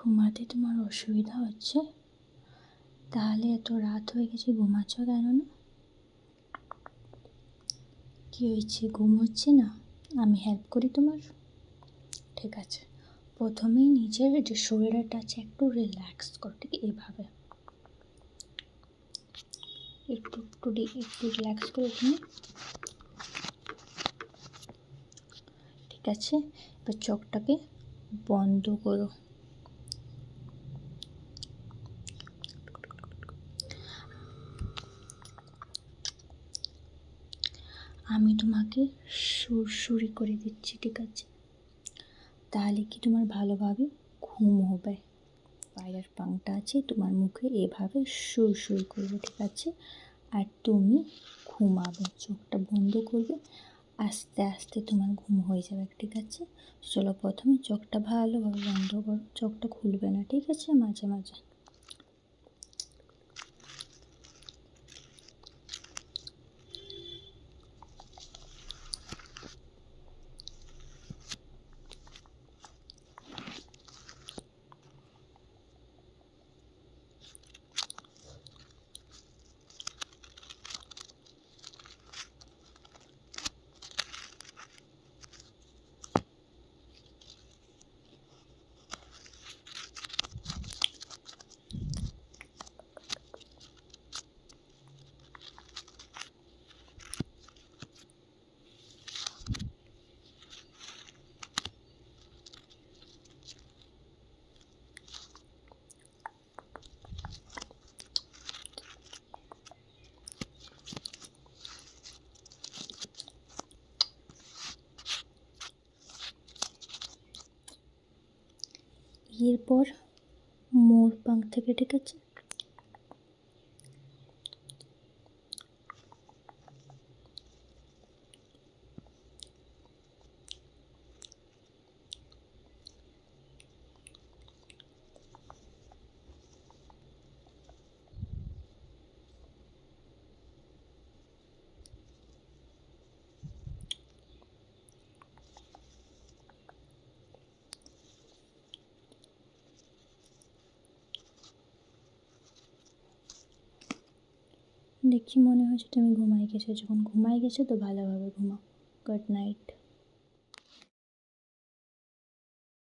ঘুমাতে তোমার অসুবিধা হচ্ছে? তাহলে এত রাত হয়ে গেছে, ঘুমাচ্ছ কেন না? কী হয়েছে, ঘুম হচ্ছে না? আমি হেল্প করি তোমার? ঠিক আছে, প্রথমেই নিজের যে শরীরটা আছে একটু রিল্যাক্স করো, ঠিক এভাবে একটু একটু একটু রিল্যাক্স করে তুমি। ঠিক আছে, এবার চোখটাকে বন্ধ করো। আমি তোমাকে সুরসুরি করে দিচ্ছি, ঠিক আছে? তাহলে কি তোমার ভালোভাবে ঘুম হবে। পায়রার পাংটা আছে তোমার মুখে, এভাবে সুরসুরি করবে, ঠিক আছে? আর তুমি ঘুমাবে, চোখটা বন্ধ করবে, আস্তে আস্তে তোমার ঘুম হয়ে যাবে, ঠিক আছে? চলো, প্রথমে চোখটা ভালোভাবে বন্ধ করো, চোখটা খুলবে না, ঠিক আছে? মাঝে মাঝে। এরপর মোর পাং থেকে, ঠিক আছে? দেখি মনে হচ্ছে তুমি ঘুমাই গেছো। যখন ঘুমাই গেছো তো ভালোভাবে ঘুমাও। Good night.